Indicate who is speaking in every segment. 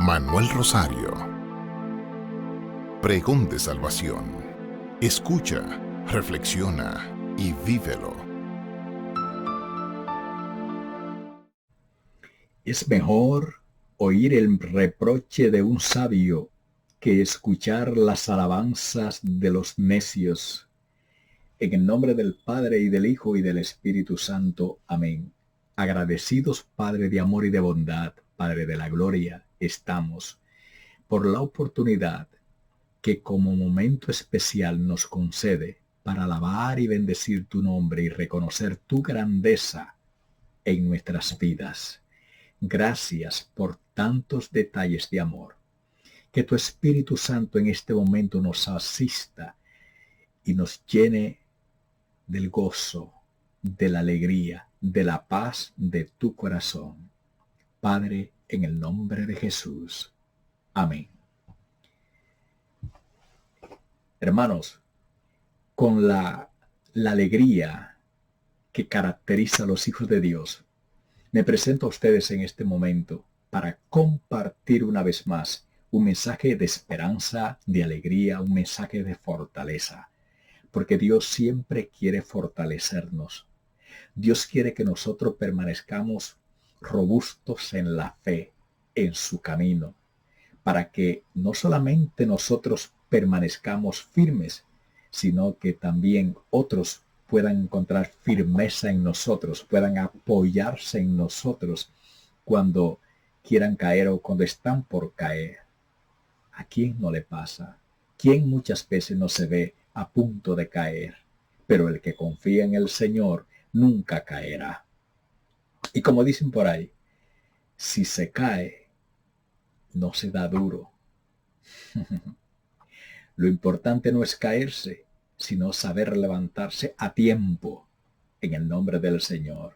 Speaker 1: Manuel Rosario. Pregón de salvación. Escucha, reflexiona y vívelo.
Speaker 2: Es mejor oír el reproche de un sabio que escuchar las alabanzas de los necios. En el nombre del Padre, y del Hijo, y del Espíritu Santo. Amén. Agradecidos, Padre de amor y de bondad, Padre de la gloria, estamos por la oportunidad que como momento especial nos concede para alabar y bendecir tu nombre y reconocer tu grandeza en nuestras vidas. Gracias por tantos detalles de amor. Que tu Espíritu Santo en este momento nos asista y nos llene del gozo, de la alegría, de la paz de tu corazón. Padre, en el nombre de Jesús. Amén. Hermanos, con la alegría que caracteriza a los hijos de Dios, me presento a ustedes en este momento para compartir una vez más un mensaje de esperanza, de alegría, un mensaje de fortaleza. Porque Dios siempre quiere fortalecernos. Dios quiere que nosotros permanezcamos robustos en la fe, en su camino, para que no solamente nosotros permanezcamos firmes, sino que también otros puedan encontrar firmeza en nosotros, puedan apoyarse en nosotros cuando quieran caer o cuando están por caer. ¿A quién no le pasa? ¿Quién muchas veces no se ve a punto de caer? Pero el que confía en el Señor nunca caerá. Y como dicen por ahí, si se cae, no se da duro. Lo importante no es caerse, sino saber levantarse a tiempo en el nombre del Señor.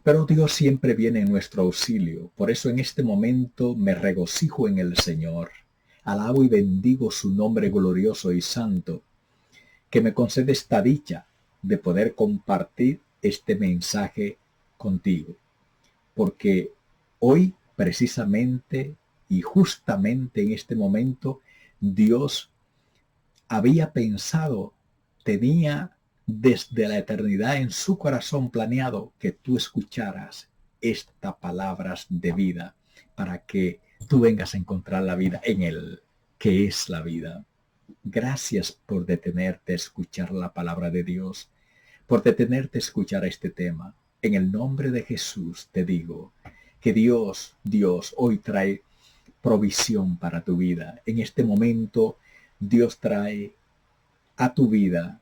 Speaker 2: Pero Dios siempre viene en nuestro auxilio. Por eso en este momento me regocijo en el Señor. Alabo y bendigo su nombre glorioso y santo, que me concede esta dicha de poder compartir este mensaje contigo. Porque hoy, precisamente y justamente en este momento, Dios había pensado, tenía desde la eternidad en su corazón planeado que tú escucharas estas palabras de vida para que tú vengas a encontrar la vida en Él, que es la vida. Gracias por detenerte a escuchar la palabra de Dios, por detenerte a escuchar este tema. En el nombre de Jesús te digo que Dios hoy trae provisión para tu vida. En este momento Dios trae a tu vida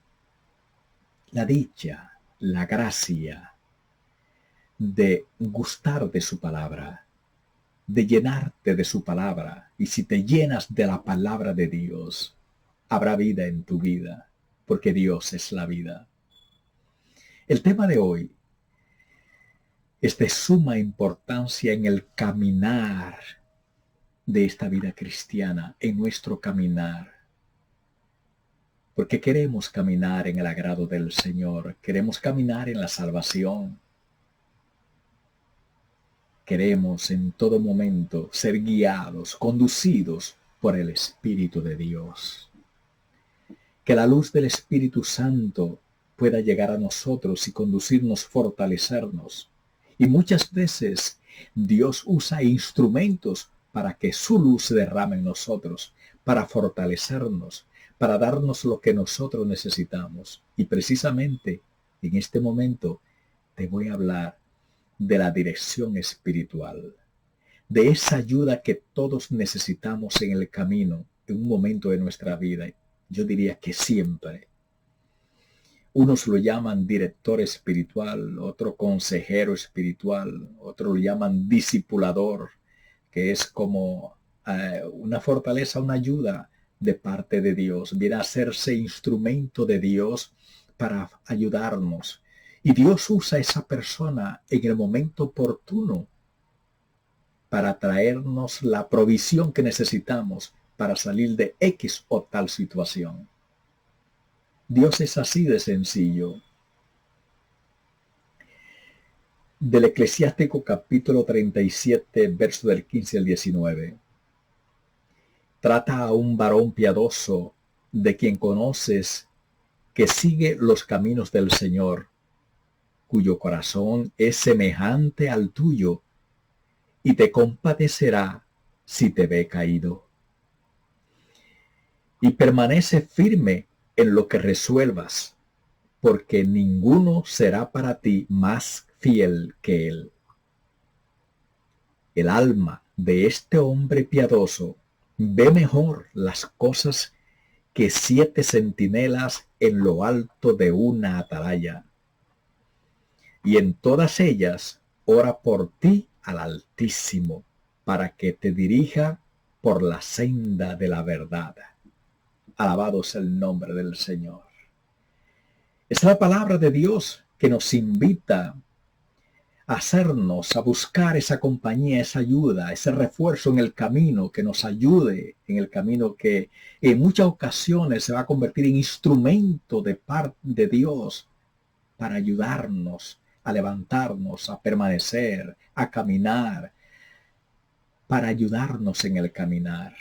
Speaker 2: la dicha, la gracia de gustar de su palabra, de llenarte de su palabra. Y si te llenas de la palabra de Dios, habrá vida en tu vida, porque Dios es la vida. El tema de hoy es de suma importancia en el caminar de esta vida cristiana, en nuestro caminar. Porque queremos caminar en el agrado del Señor, queremos caminar en la salvación. Queremos en todo momento ser guiados, conducidos por el Espíritu de Dios. Que la luz del Espíritu Santo pueda llegar a nosotros y conducirnos, fortalecernos. Y muchas veces Dios usa instrumentos para que su luz se derrame en nosotros, para fortalecernos, para darnos lo que nosotros necesitamos. Y precisamente en este momento te voy a hablar de la dirección espiritual, de esa ayuda que todos necesitamos en el camino, en un momento de nuestra vida. Yo diría que siempre. Unos lo llaman director espiritual, otro consejero espiritual, otro lo llaman discipulador, que es como una fortaleza, una ayuda de parte de Dios. Viene a hacerse instrumento de Dios para ayudarnos. Y Dios usa a esa persona en el momento oportuno para traernos la provisión que necesitamos para salir de X o tal situación. Dios es así de sencillo. Del Eclesiástico capítulo 37, verso del 15 al 19. Trata a un varón piadoso de quien conoces que sigue los caminos del Señor, cuyo corazón es semejante al tuyo, y te compadecerá si te ve caído. Y permanece firme en lo que resuelvas, porque ninguno será para ti más fiel que él. El alma de este hombre piadoso ve mejor las cosas que 7 centinelas en lo alto de una atalaya. Y en todas ellas ora por ti al Altísimo, para que te dirija por la senda de la verdad. Alabado sea el nombre del Señor. Es la palabra de Dios que nos invita a hacernos, a buscar esa compañía, esa ayuda, ese refuerzo en el camino, que nos ayude en el camino que en muchas ocasiones se va a convertir en instrumento de parte de Dios para ayudarnos a levantarnos, a permanecer, a caminar, para ayudarnos en el caminar.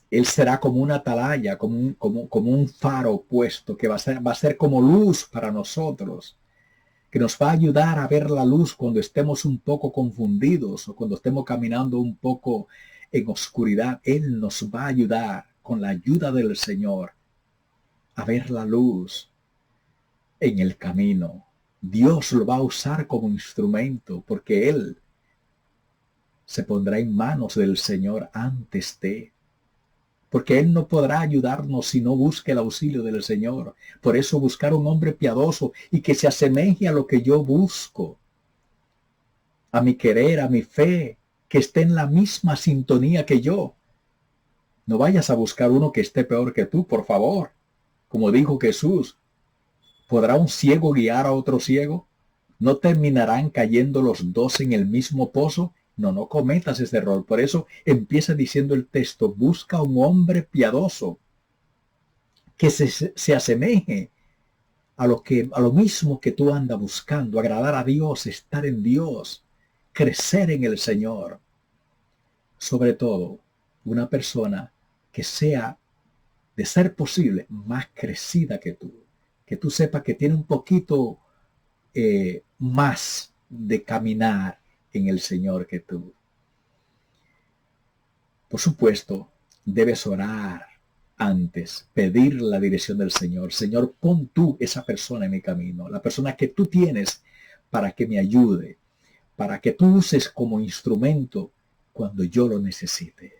Speaker 2: Él será como una atalaya, como un faro puesto, que va a ser como luz para nosotros, que nos va a ayudar a ver la luz cuando estemos un poco confundidos o cuando estemos caminando un poco en oscuridad. Él nos va a ayudar, con la ayuda del Señor, a ver la luz en el camino. Dios lo va a usar como instrumento, porque Él se pondrá en manos del Señor antes de, porque Él no podrá ayudarnos si no busque el auxilio del Señor. Por eso buscar un hombre piadoso y que se asemeje a lo que yo busco, a mi querer, a mi fe, que esté en la misma sintonía que yo. No vayas a buscar uno que esté peor que tú, por favor. Como dijo Jesús, ¿podrá un ciego guiar a otro ciego? ¿No terminarán cayendo los dos en el mismo pozo? No cometas ese error. Por eso empieza diciendo el texto, busca un hombre piadoso que se asemeje a lo mismo que tú andas buscando, agradar a Dios, estar en Dios, crecer en el Señor. Sobre todo, una persona que sea, de ser posible, más crecida que tú sepas que tiene un poquito más de caminar en el Señor que tú. Por supuesto, debes orar antes, pedir la dirección del Señor. Señor, pon tú esa persona en mi camino, la persona que tú tienes para que me ayude, para que tú uses como instrumento cuando yo lo necesite.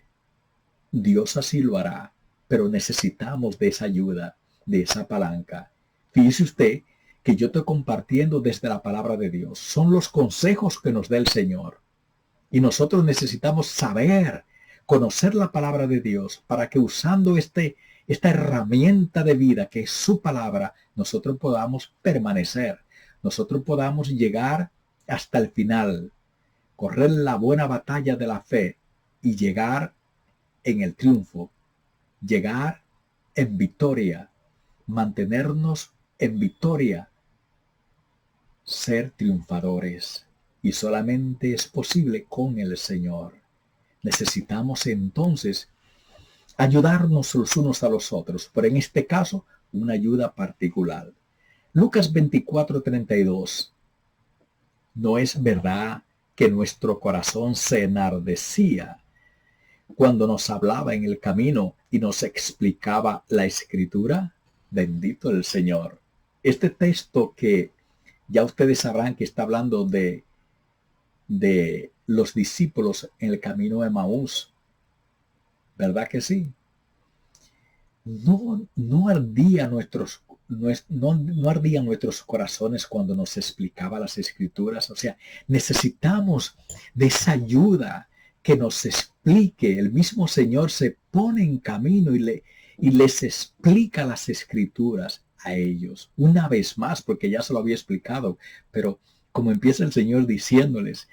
Speaker 2: Dios así lo hará, pero necesitamos de esa ayuda, de esa palanca. Fíjese usted que yo estoy compartiendo desde la palabra de Dios. Son los consejos que nos da el Señor. Y nosotros necesitamos saber, conocer la palabra de Dios para que usando esta herramienta de vida que es su palabra, nosotros podamos permanecer, nosotros podamos llegar hasta el final, correr la buena batalla de la fe y llegar en el triunfo, llegar en victoria, mantenernos en victoria, ser triunfadores. Y solamente es posible con el Señor. Necesitamos entonces ayudarnos los unos a los otros, pero en este caso una ayuda particular. Lucas 24:32. ¿No es verdad que nuestro corazón se enardecía cuando nos hablaba en el camino y nos explicaba la Escritura? Bendito el Señor. Este texto que ya ustedes sabrán que está hablando de los discípulos en el camino de Emaús. ¿Verdad que sí? No ardían nuestros corazones cuando nos explicaba las Escrituras. O sea, necesitamos de esa ayuda que nos explique. El mismo Señor se pone en camino y les explica las Escrituras a ellos. Una vez más, porque ya se lo había explicado, pero como empieza el Señor diciéndoles,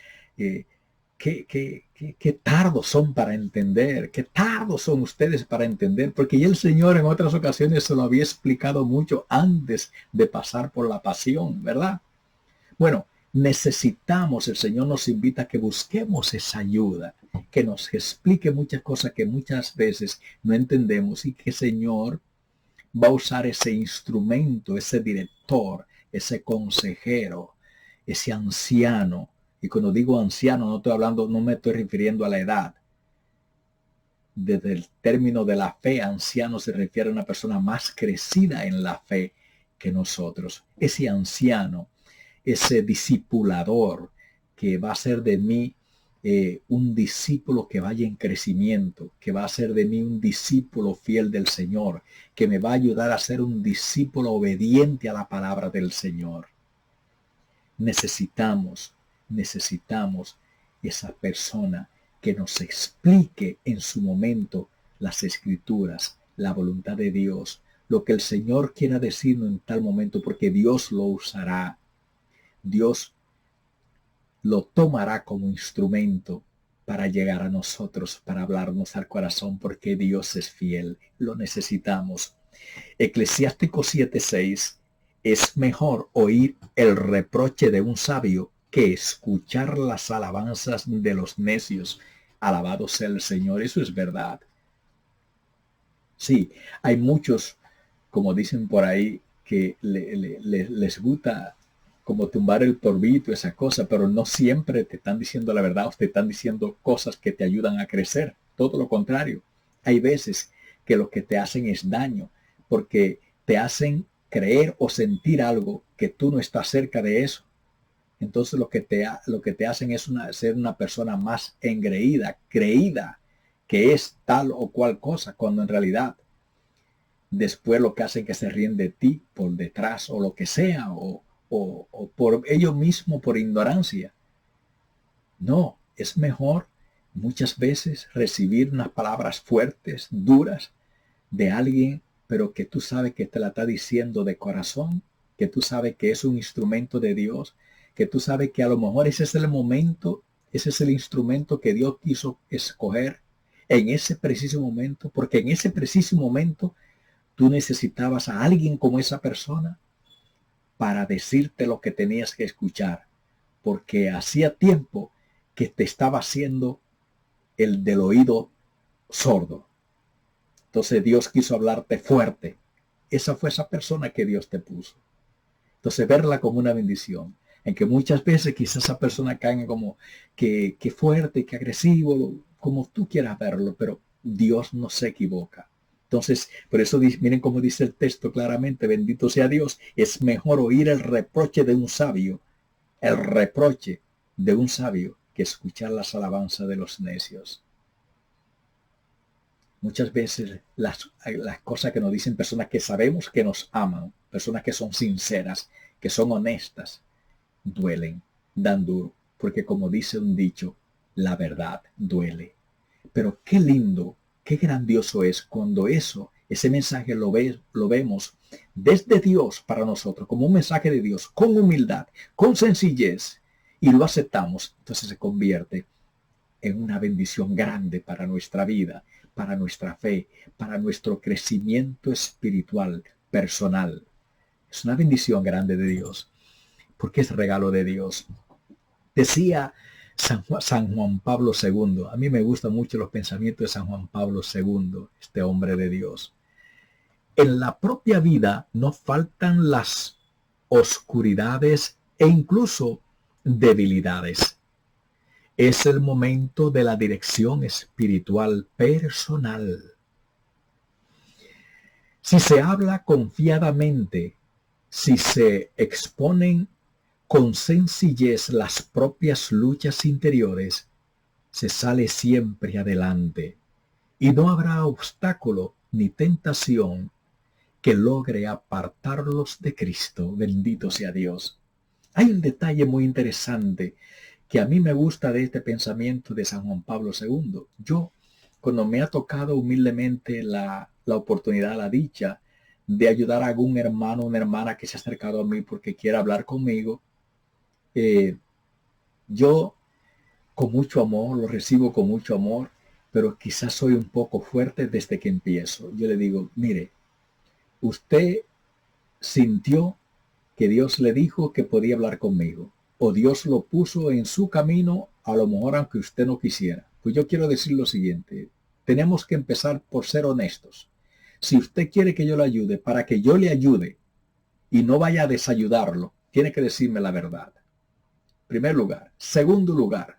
Speaker 2: qué tardos son para entender, qué tardos son ustedes para entender, porque ya el Señor en otras ocasiones se lo había explicado mucho antes de pasar por la pasión, ¿verdad? Bueno, Necesitamos, el Señor nos invita a que busquemos esa ayuda, que nos explique muchas cosas que muchas veces no entendemos y que el Señor va a usar ese instrumento, ese director, ese consejero, ese anciano. Y cuando digo anciano, no estoy hablando, no me estoy refiriendo a la edad. Desde el término de la fe, anciano se refiere a una persona más crecida en la fe que nosotros. Ese anciano, ese discipulador que va a ser de mí un discípulo que vaya en crecimiento, que va a ser de mí un discípulo fiel del Señor, que me va a ayudar a ser un discípulo obediente a la palabra del Señor. Necesitamos esa persona que nos explique en su momento las Escrituras, la voluntad de Dios, lo que el Señor quiera decirnos en tal momento, porque Dios lo usará. Dios lo tomará como instrumento para llegar a nosotros, para hablarnos al corazón, porque Dios es fiel. Lo necesitamos. Eclesiástico 7:6: es mejor oír el reproche de un sabio que escuchar las alabanzas de los necios. Alabado sea el Señor. Eso es verdad. Sí, hay muchos, como dicen por ahí, que les gusta como tumbar el polvito, esa cosa, pero no siempre te están diciendo la verdad o te están diciendo cosas que te ayudan a crecer. Todo lo contrario. Hay veces que lo que te hacen es daño, porque te hacen creer o sentir algo que tú no estás cerca de eso. Entonces lo que te hacen es ser una persona más engreída, creída, que es tal o cual cosa, cuando en realidad después lo que hacen es que se ríen de ti por detrás o lo que sea, o por ellos mismos, por ignorancia. No, es mejor muchas veces recibir unas palabras fuertes, duras, de alguien, pero que tú sabes que te la está diciendo de corazón, que tú sabes que es un instrumento de Dios, que tú sabes que a lo mejor ese es el momento, ese es el instrumento que Dios quiso escoger en ese preciso momento, porque en ese preciso momento tú necesitabas a alguien como esa persona para decirte lo que tenías que escuchar, porque hacía tiempo que te estaba haciendo el del oído sordo. Entonces Dios quiso hablarte fuerte. Esa fue esa persona que Dios te puso. Entonces verla como una bendición, en que muchas veces quizás esa persona caiga como que fuerte, que agresivo, como tú quieras verlo, pero Dios no se equivoca. Entonces, por eso miren cómo dice el texto claramente: bendito sea Dios, es mejor oír el reproche de un sabio, que escuchar las alabanzas de los necios. Muchas veces las cosas que nos dicen personas que sabemos que nos aman, personas que son sinceras, que son honestas, duelen, dan duro, porque como dice un dicho, la verdad duele. Pero qué lindo, qué grandioso es cuando ese mensaje lo vemos desde Dios para nosotros, como un mensaje de Dios, con humildad, con sencillez, y lo aceptamos. Entonces se convierte en una bendición grande para nuestra vida, para nuestra fe, para nuestro crecimiento espiritual, personal. Es una bendición grande de Dios, porque es regalo de Dios. Decía San Juan Pablo II, a mí me gustan mucho los pensamientos de San Juan Pablo II, este hombre de Dios. En la propia vida no faltan las oscuridades e incluso debilidades. Es el momento de la dirección espiritual personal. Si se habla confiadamente, si se exponen con sencillez las propias luchas interiores, se sale siempre adelante y no habrá obstáculo ni tentación que logre apartarlos de Cristo. Bendito sea Dios. Hay un detalle muy interesante que a mí me gusta de este pensamiento de San Juan Pablo II. Yo, cuando me ha tocado humildemente la oportunidad, la dicha de ayudar a algún hermano o una hermana que se ha acercado a mí porque quiere hablar conmigo, yo con mucho amor, lo recibo con mucho amor, pero quizás soy un poco fuerte desde que empiezo. Yo le digo: mire, usted sintió que Dios le dijo que podía hablar conmigo. o Dios lo puso en su camino, a lo mejor aunque usted no quisiera. Pues yo quiero decir lo siguiente, tenemos que empezar por ser honestos. Si usted quiere que yo le ayude, para que yo le ayude y no vaya a desayudarlo, tiene que decirme la verdad. Primer lugar. Segundo lugar,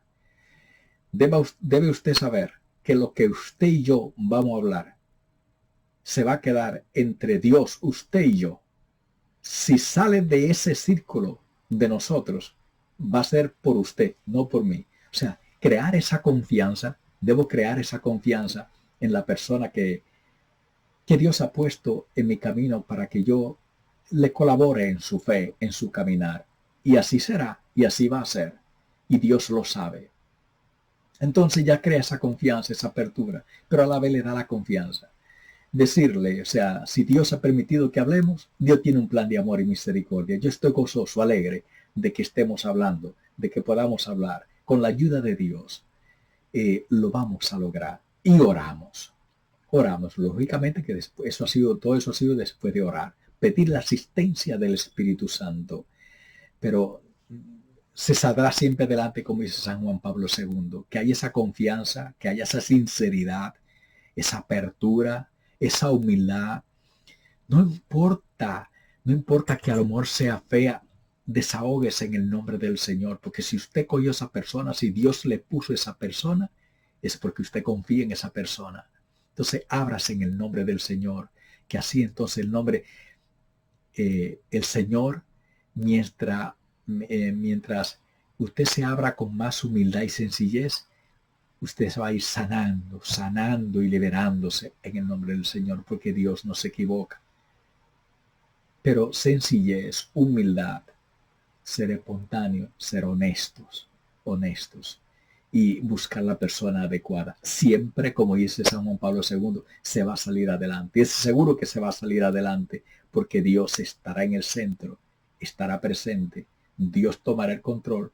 Speaker 2: debe usted saber que lo que usted y yo vamos a hablar se va a quedar entre Dios, usted y yo. Si sale de ese círculo de nosotros, va a ser por usted, no por mí. O sea, crear esa confianza, debo crear esa confianza en la persona que Dios ha puesto en mi camino para que yo le colabore en su fe, en su caminar. Y así será, y así va a ser. Y Dios lo sabe. Entonces ya crea esa confianza, esa apertura, pero a la vez le da la confianza. Decirle, o sea, si Dios ha permitido que hablemos, Dios tiene un plan de amor y misericordia. Yo estoy gozoso, alegre de que estemos hablando, de que podamos hablar. Con la ayuda de Dios, lo vamos a lograr. Y oramos. Oramos, lógicamente que después, todo eso ha sido después de orar. Pedir la asistencia del Espíritu Santo. Pero se saldrá siempre adelante, como dice San Juan Pablo II, que haya esa confianza, que haya esa sinceridad, esa apertura, esa humildad. No importa que a lo mejor sea fea, desahóguese en el nombre del Señor, porque si usted cogió a esa persona, si Dios le puso esa persona, es porque usted confía en esa persona. Entonces, ábrase en el nombre del Señor, que así entonces el nombre, el Señor, mientras usted se abra con más humildad y sencillez, usted se va a ir sanando y liberándose en el nombre del Señor, porque Dios no se equivoca. Pero sencillez, humildad, ser espontáneo, ser honestos y buscar la persona adecuada. Siempre, como dice San Juan Pablo II, se va a salir adelante. Es seguro que se va a salir adelante porque Dios estará en el centro, estará presente, Dios tomará el control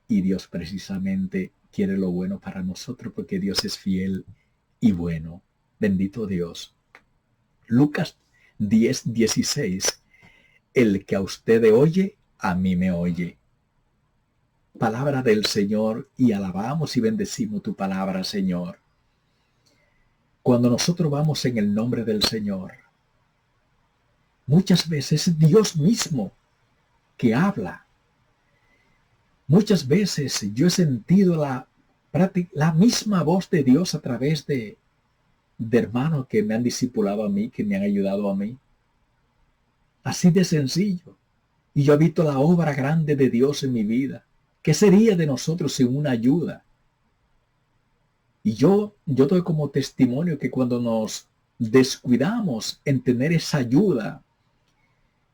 Speaker 2: y Dios precisamente quiere lo bueno para nosotros porque Dios es fiel y bueno. Bendito Dios. Lucas 10:16. El que a usted oye, a mí me oye. Palabra del Señor, y alabamos y bendecimos tu palabra, Señor. Cuando nosotros vamos en el nombre del Señor, muchas veces es Dios mismo que habla. Muchas veces yo he sentido la misma voz de Dios a través de hermanos que me han discipulado a mí, que me han ayudado a mí. Así de sencillo. Y yo he visto la obra grande de Dios en mi vida. ¿Qué sería de nosotros sin una ayuda? Y yo doy como testimonio que cuando nos descuidamos en tener esa ayuda,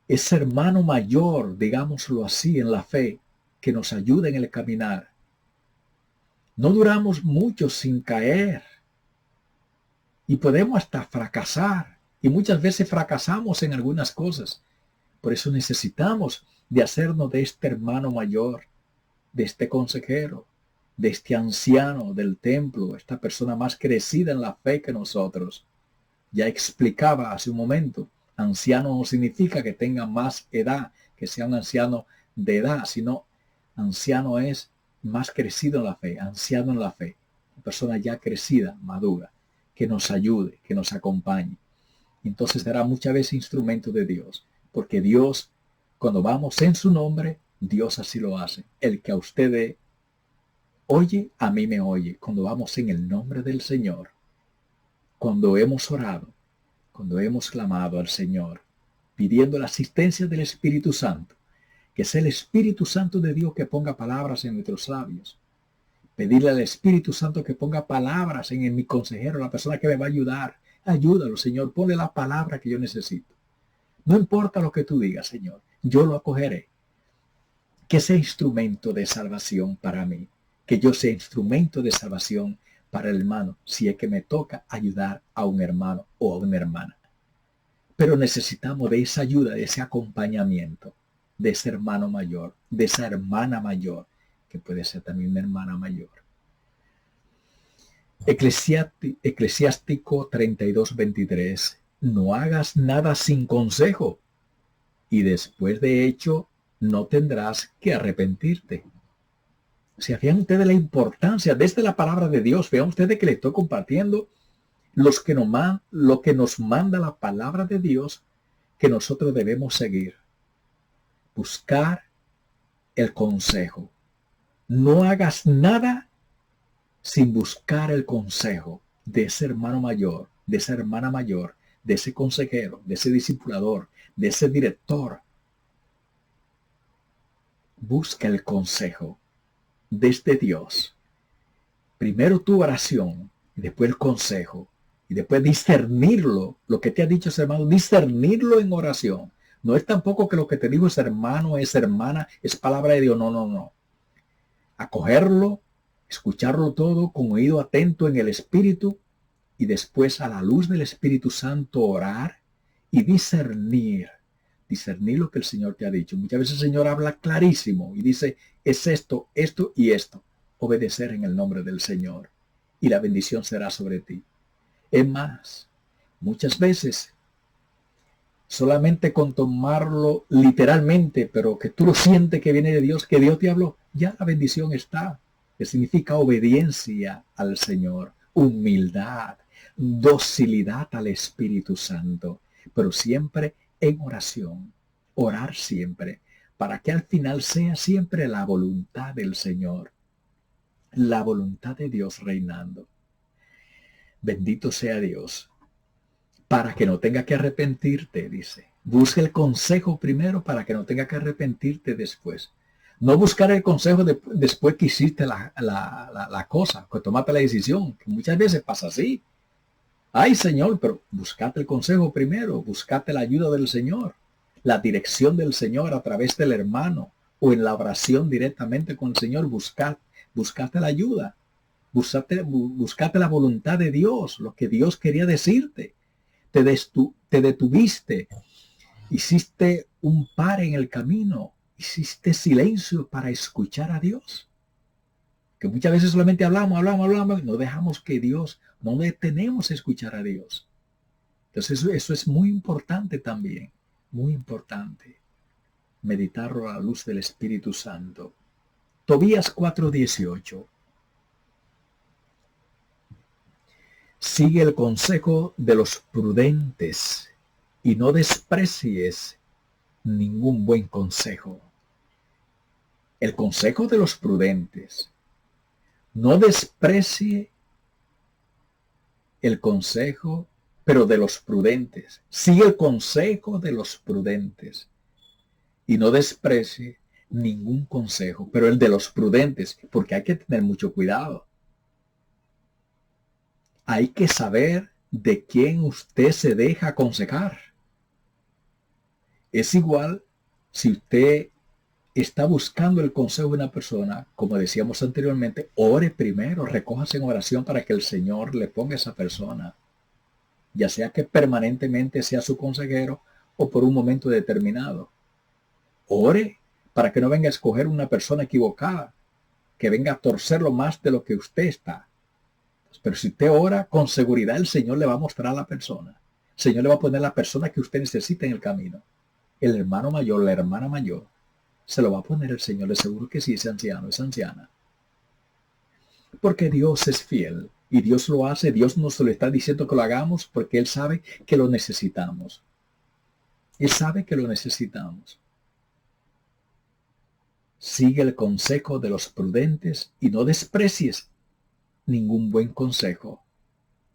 Speaker 2: ese hermano mayor, digámoslo así, en la fe, que nos ayuda en el caminar, no duramos mucho sin caer. Y podemos hasta fracasar. Y muchas veces fracasamos en algunas cosas. Por eso necesitamos de hacernos de este hermano mayor, de este consejero, de este anciano del templo, esta persona más crecida en la fe que nosotros. Ya explicaba hace un momento, anciano no significa que tenga más edad, que sea un anciano de edad, sino anciano es más crecido en la fe, anciano en la fe, una persona ya crecida, madura, que nos ayude, que nos acompañe. Entonces será muchas veces instrumento de Dios, porque Dios, cuando vamos en su nombre, Dios así lo hace. El que a usted oye, a mí me oye. Cuando vamos en el nombre del Señor, cuando hemos orado, cuando hemos clamado al Señor, pidiendo la asistencia del Espíritu Santo, que sea el Espíritu Santo de Dios que ponga palabras en nuestros labios. Pedirle al Espíritu Santo que ponga palabras en mi consejero, la persona que me va a ayudar. Ayúdalo, Señor, ponle la palabra que yo necesito. No importa lo que tú digas, Señor, yo lo acogeré. Que sea instrumento de salvación para mí. Que yo sea instrumento de salvación para el hermano, si es que me toca ayudar a un hermano o a una hermana. Pero necesitamos de esa ayuda, de ese acompañamiento, de ese hermano mayor, de esa hermana mayor, que puede ser también una hermana mayor. Eclesiástico 32:23. No hagas nada sin consejo, y después de hecho, no tendrás que arrepentirte. O sea, vean ustedes la importancia desde la palabra de Dios. Vean ustedes que le estoy compartiendo lo que nos manda la palabra de Dios que nosotros debemos seguir. Buscar el consejo. No hagas nada sin buscar el consejo de ese hermano mayor, de esa hermana mayor, de ese consejero, de ese discipulador, de ese director. Busca el consejo desde Dios. Primero tu oración, y después el consejo, y después discernirlo, lo que te ha dicho ese hermano, discernirlo en oración. No es tampoco que lo que te dijo ese hermano, esa hermana, es palabra de Dios. No, no, no. Acogerlo, escucharlo todo con oído atento en el Espíritu y después a la luz del Espíritu Santo orar y discernir lo que el Señor te ha dicho. Muchas veces el Señor habla clarísimo y dice, es esto, esto y esto. Obedecer en el nombre del Señor y la bendición será sobre ti. Es más, muchas veces solamente con tomarlo literalmente, pero que tú lo sientes que viene de Dios, que Dios te habló, ya la bendición está. Que significa obediencia al Señor, humildad, docilidad al Espíritu Santo, pero siempre en oración, orar siempre, para que al final sea siempre la voluntad del Señor, la voluntad de Dios reinando. Bendito sea Dios, para que no tenga que arrepentirte, dice. Busca el consejo primero para que no tenga que arrepentirte después. No buscar el consejo después que hiciste la cosa, que tomaste la decisión, que muchas veces pasa así. Ay, Señor, pero buscate el consejo primero, buscate la ayuda del Señor, la dirección del Señor a través del hermano o en la oración directamente con el Señor, buscate la ayuda, buscate la voluntad de Dios, lo que Dios quería decirte. Te detuviste, hiciste un par en el camino, hiciste silencio para escuchar a Dios. Que muchas veces solamente hablamos, no dejamos que Dios, no detenemos a escuchar a Dios. Entonces eso es muy importante también, muy importante. Meditarlo a la luz del Espíritu Santo. Tobías 4:18. Sigue el consejo de los prudentes y no desprecies ningún buen consejo. El consejo de los prudentes. No desprecie el consejo, pero de los prudentes. Sigue el consejo de los prudentes y no desprecie ningún consejo, pero el de los prudentes, porque hay que tener mucho cuidado. Hay que saber de quién usted se deja aconsejar. Es igual si usted está buscando el consejo de una persona, como decíamos anteriormente, ore primero, recójase en oración para que el Señor le ponga a esa persona, ya sea que permanentemente sea su consejero o por un momento determinado. Ore para que no venga a escoger una persona equivocada, que venga a torcerlo más de lo que usted está. Pero si usted ora, con seguridad el Señor le va a mostrar a la persona. El Señor le va a poner la persona que usted necesita en el camino. El hermano mayor, la hermana mayor, se lo va a poner el Señor, de seguro que sí, ese anciano, esa anciana. Porque Dios es fiel y Dios lo hace, Dios nos lo está diciendo que lo hagamos porque Él sabe que lo necesitamos. Él sabe que lo necesitamos. Sigue el consejo de los prudentes y no desprecies ningún buen consejo.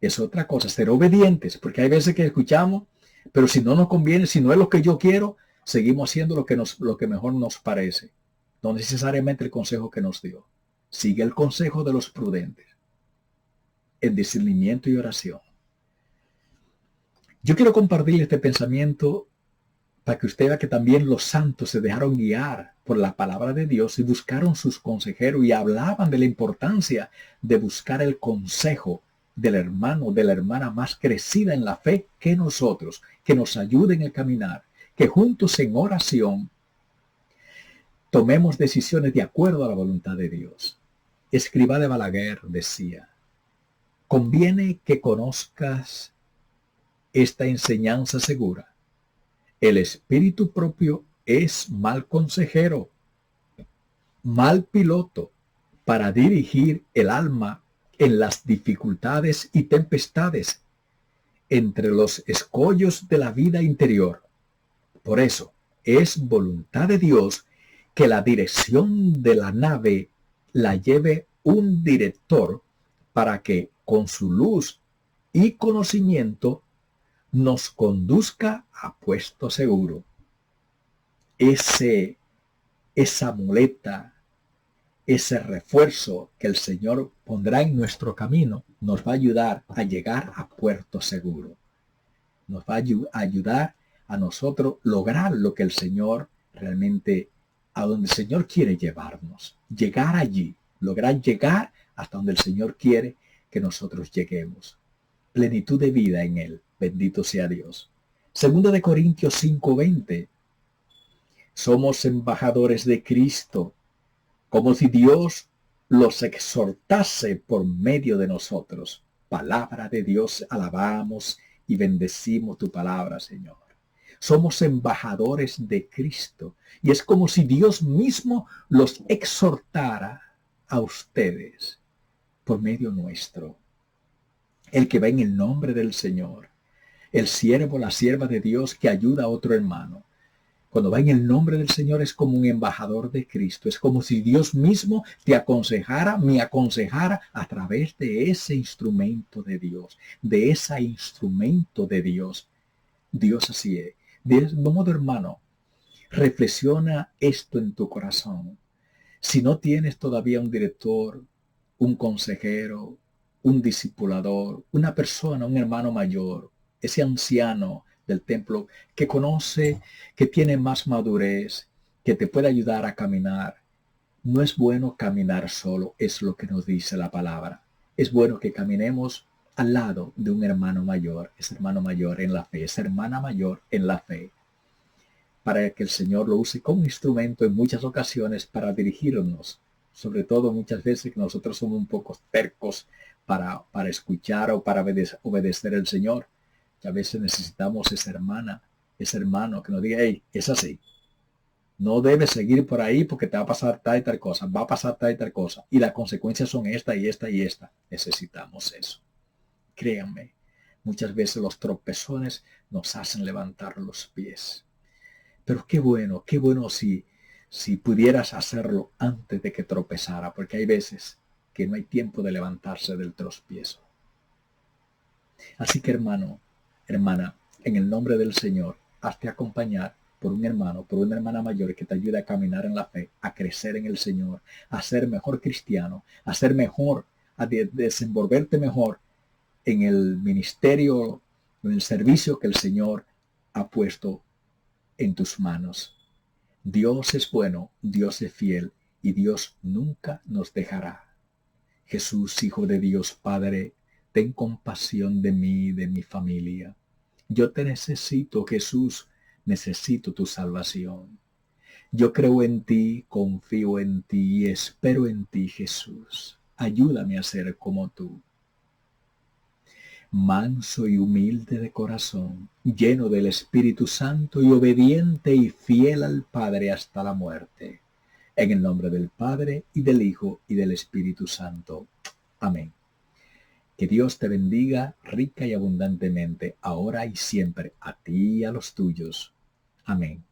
Speaker 2: Es otra cosa, ser obedientes, porque hay veces que escuchamos, pero si no nos conviene, si no es lo que yo quiero, seguimos haciendo lo que mejor nos parece, no necesariamente el consejo que nos dio. Sigue el consejo de los prudentes, en discernimiento y oración. Yo quiero compartir este pensamiento para que usted vea que también los santos se dejaron guiar por la palabra de Dios y buscaron sus consejeros y hablaban de la importancia de buscar el consejo del hermano, de la hermana más crecida en la fe que nosotros, que nos ayuden a caminar, que juntos en oración tomemos decisiones de acuerdo a la voluntad de Dios. Escrivá de Balaguer decía, conviene que conozcas esta enseñanza segura. El espíritu propio es mal consejero, mal piloto para dirigir el alma en las dificultades y tempestades entre los escollos de la vida interior. Por eso, es voluntad de Dios que la dirección de la nave la lleve un director para que con su luz y conocimiento nos conduzca a puesto seguro. Esa muleta, ese refuerzo que el Señor pondrá en nuestro camino nos va a ayudar a llegar a puerto seguro. Nos va a ayudar a nosotros lograr lo que el Señor realmente, a donde el Señor quiere llevarnos. Llegar allí, lograr llegar hasta donde el Señor quiere que nosotros lleguemos. Plenitud de vida en Él. Bendito sea Dios. Segunda de Corintios 5:20. Somos embajadores de Cristo, como si Dios los exhortase por medio de nosotros. Palabra de Dios, alabamos y bendecimos tu palabra, Señor. Somos embajadores de Cristo y es como si Dios mismo los exhortara a ustedes por medio nuestro. El que va en el nombre del Señor, el siervo, la sierva de Dios que ayuda a otro hermano. Cuando va en el nombre del Señor es como un embajador de Cristo. Es como si Dios mismo te aconsejara, me aconsejara a través de ese instrumento de Dios, de ese instrumento de Dios. Dios así es. De modo, hermano, reflexiona esto en tu corazón. Si no tienes todavía un director, un consejero, un discipulador, una persona, un hermano mayor, ese anciano del templo que conoce, que tiene más madurez, que te puede ayudar a caminar. No es bueno caminar solo, es lo que nos dice la palabra. Es bueno que caminemos al lado de un hermano mayor, ese hermano mayor en la fe, esa hermana mayor en la fe, para que el Señor lo use como instrumento en muchas ocasiones para dirigirnos, sobre todo muchas veces que nosotros somos un poco tercos para escuchar o para obedecer al Señor. Y a veces necesitamos esa hermana, ese hermano que nos diga, hey, es así. No debes seguir por ahí porque te va a pasar tal y tal cosa, va a pasar tal y tal cosa. Y las consecuencias son esta y esta y esta. Necesitamos eso. Créanme, muchas veces los tropezones nos hacen levantar los pies. Pero qué bueno si pudieras hacerlo antes de que tropezara, porque hay veces que no hay tiempo de levantarse del tropiezo. Así que hermano, hermana, en el nombre del Señor, hazte acompañar por un hermano, por una hermana mayor que te ayude a caminar en la fe, a crecer en el Señor, a ser mejor cristiano, a ser mejor, a desenvolverte mejor en el ministerio, en el servicio que el Señor ha puesto en tus manos. Dios es bueno, Dios es fiel y Dios nunca nos dejará. Jesús, Hijo de Dios Padre, ten compasión de mí y de mi familia. Yo te necesito, Jesús, necesito tu salvación. Yo creo en ti, confío en ti y espero en ti, Jesús. Ayúdame a ser como tú. Manso y humilde de corazón, lleno del Espíritu Santo y obediente y fiel al Padre hasta la muerte. En el nombre del Padre, y del Hijo, y del Espíritu Santo. Amén. Que Dios te bendiga rica y abundantemente, ahora y siempre, a ti y a los tuyos. Amén.